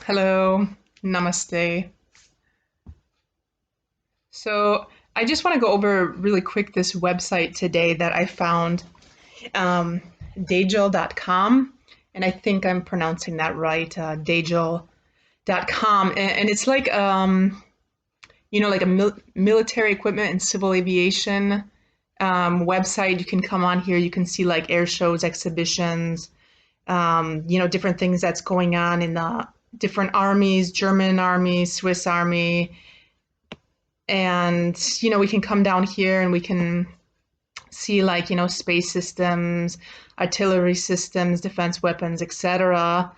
Hello, namaste. So I just want to go over really quick this website today that I found, Deagel.com, and I think I'm pronouncing that right, Deagel.com, and it's like like a military equipment and civil aviation website. You can come on here, you can see like air shows, exhibitions, different things that's going on in the different armies, German army, Swiss army. And, we can come down here and we can see like, space systems, artillery systems, defense weapons, etc.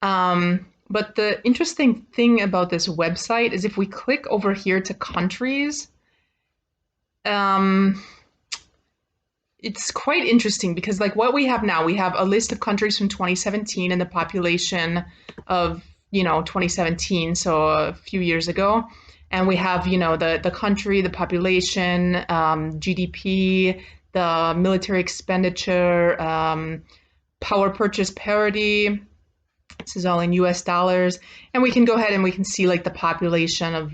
But the interesting thing about this website is if we click over here to countries, um, it's quite interesting because like what we have now, we have a list of countries from 2017 and the population of, 2017, so a few years ago. And we have, the country, the population, GDP, the military expenditure, power purchase parity. This is all in US dollars. And we can go ahead and we can see like the population of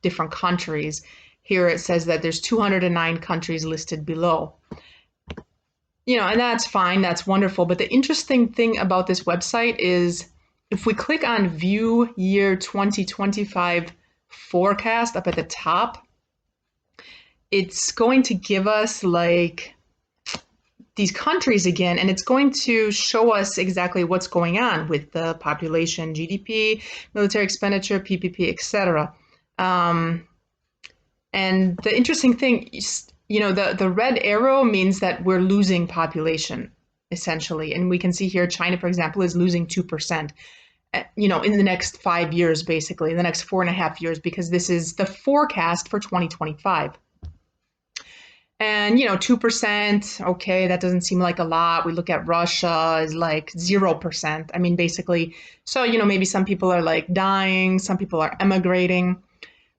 different countries. Here it says that there's 209 countries listed below. And that's fine, that's wonderful. But the interesting thing about this website is if we click on View Year 2025 Forecast up at the top, it's going to give us like these countries again, and it's going to show us exactly what's going on with the population, GDP, military expenditure, PPP, etc. And the interesting thing is, the red arrow means that we're losing population, essentially. And we can see here, China, for example, is losing 2%, in the next 5 years, basically, in the next 4.5 years, because this is the forecast for 2025. And, 2%, okay, that doesn't seem like a lot. We look at Russia is like 0%. I mean, basically, so, maybe some people are like dying, some people are emigrating.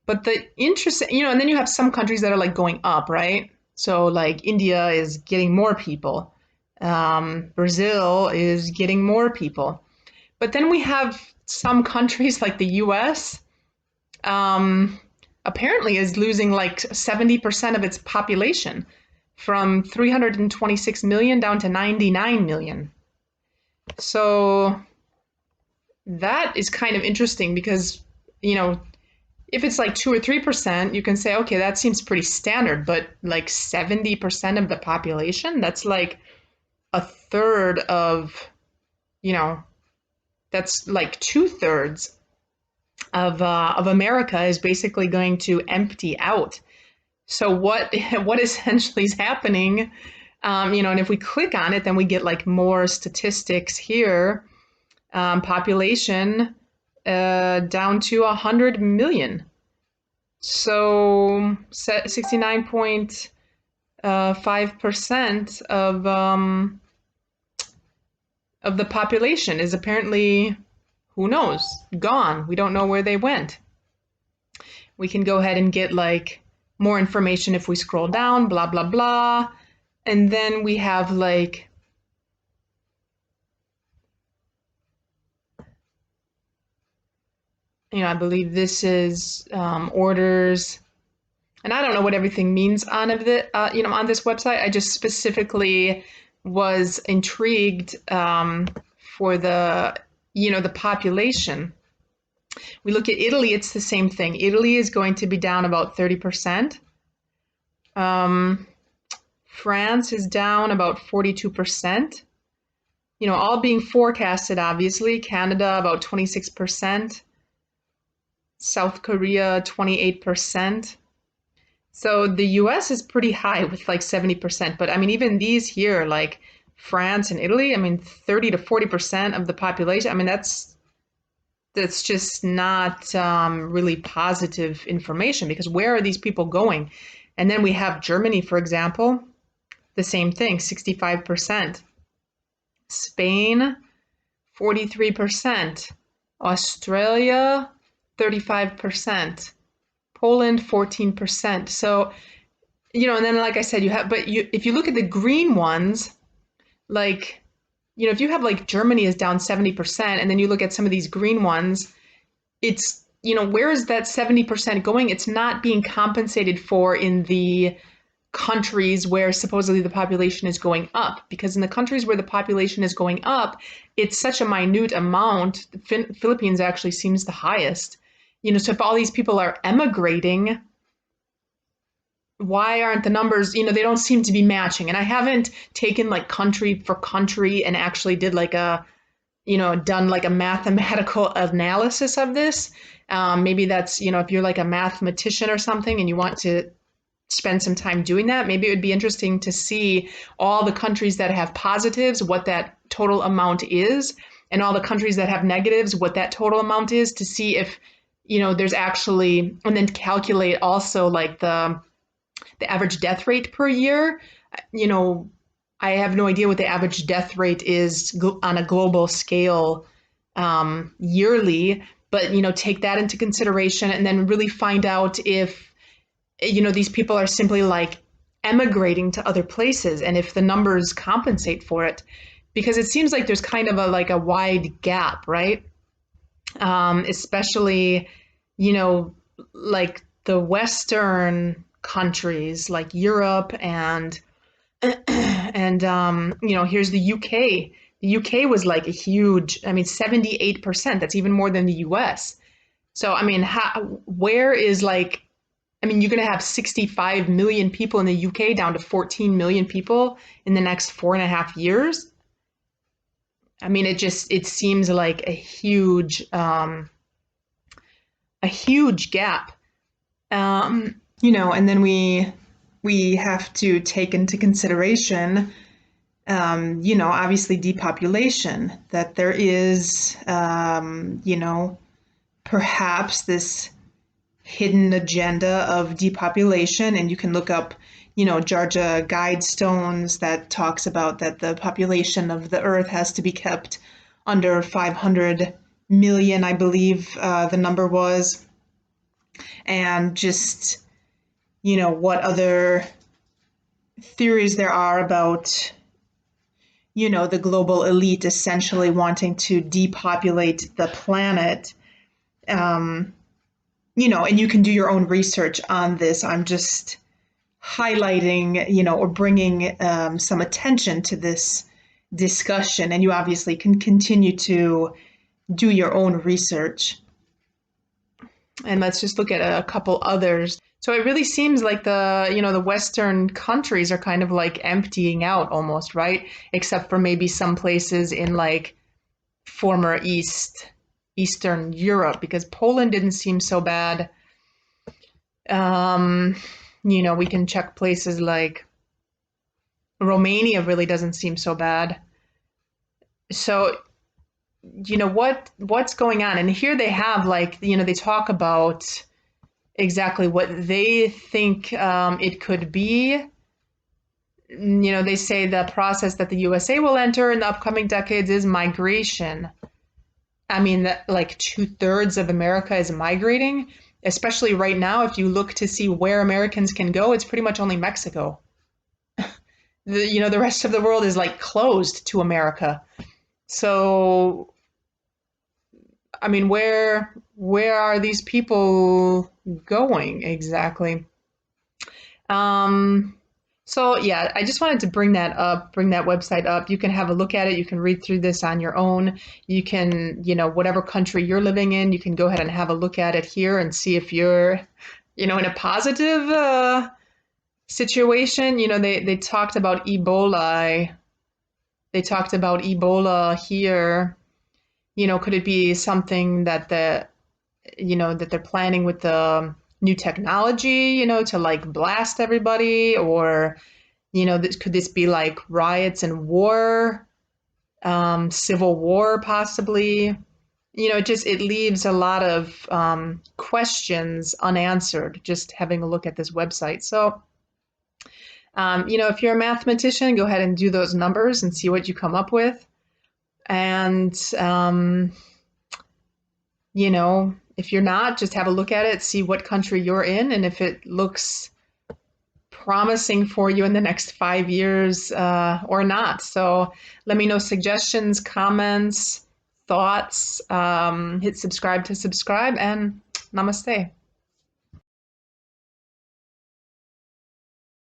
But the interesting, and then you have some countries that are like going up, right? So like India is getting more people. Brazil is getting more people. But then we have some countries like the US, apparently is losing like 70% of its population from 326 million down to 99 million. So that is kind of interesting because, if it's like 2 or 3%, you can say, okay, that seems pretty standard, but like 70% of the population, that's like a third of, that's like 2/3 of America is basically going to empty out. So what essentially is happening, and if we click on it, then we get like more statistics here. Population down to 100 million. So 69.5% of the population is apparently, who knows, gone. We don't know where they went. We can go ahead and get like more information if we scroll down, blah, blah, blah. And then we have like, I believe this is orders. And I don't know what everything means on this website. I just specifically was intrigued for the population. We look at Italy, it's the same thing. Italy is going to be down about 30%. France is down about 42%. All being forecasted, obviously. Canada, about 26%. South Korea, 28%. So the US is pretty high with like 70%. But I mean, even these here, like France and Italy, I mean, 30 to 40% of the population. I mean, that's just not really positive information, because where are these people going? And then we have Germany, for example, the same thing, 65%. Spain, 43%. Australia, 35%. Poland, 14%. So, and then like I said, if you look at the green ones, like if you have like Germany is down 70%, and then you look at some of these green ones, it's, where is that 70% going? It's not being compensated for in the countries where supposedly the population is going up, because in the countries where the population is going up, it's such a minute amount. The Philippines actually seems the highest. So if all these people are emigrating, why aren't the numbers, they don't seem to be matching. And I haven't taken like country for country and actually did like done like a mathematical analysis of this. Maybe that's, if you're like a mathematician or something and you want to spend some time doing that, maybe it would be interesting to see all the countries that have positives, what that total amount is, and all the countries that have negatives, what that total amount is, to see if, there's actually, and then calculate also like the average death rate per year. I have no idea what the average death rate is on a global scale yearly, but take that into consideration, and then really find out if these people are simply like emigrating to other places, and if the numbers compensate for it, because it seems like there's kind of a wide gap, right? Especially, like the Western countries like Europe and here's the UK. The UK was like a huge, 78%. That's even more than the US. So, where is like, you're going to have 65 million people in the UK down to 14 million people in the next 4.5 years. It seems like a huge gap. And then we have to take into consideration, obviously depopulation, that there is, perhaps this hidden agenda of depopulation. And you can look up, Georgia Guidestones that talks about that the population of the earth has to be kept under 500 million, I believe the number was. And just, what other theories there are about, the global elite essentially wanting to depopulate the planet. And you can do your own research on this. I'm just highlighting, or bringing some attention to this discussion. And you obviously can continue to do your own research. And let's just look at a couple others. So it really seems like the Western countries are kind of like emptying out almost, right? Except for maybe some places in like former Eastern Europe, because Poland didn't seem so bad. We can check places like Romania really doesn't seem so bad. So, what's going on? And here they have like, they talk about exactly what they think it could be. They say the process that the USA will enter in the upcoming decades is migration. That like 2/3 of America is migrating, especially right now. If you look to see where Americans can go, it's pretty much only Mexico. The rest of the world is like closed to America. So, where are these people going exactly? So yeah, I just wanted to bring that website up. You can have a look at it. You can read through this on your own. You can, whatever country you're living in, you can go ahead and have a look at it here and see if you're, in a positive situation. They talked about Ebola. They talked about Ebola here. Could it be something that that they're planning with the new technology, to like blast everybody, or, could this be like riots and war, civil war possibly? It leaves a lot of questions unanswered just having a look at this website. So, if you're a mathematician, go ahead and do those numbers and see what you come up with. And, if you're not, just have a look at it, see what country you're in, and if it looks promising for you in the next 5 years or not. So let me know suggestions, comments, thoughts. Hit subscribe to subscribe, and namaste.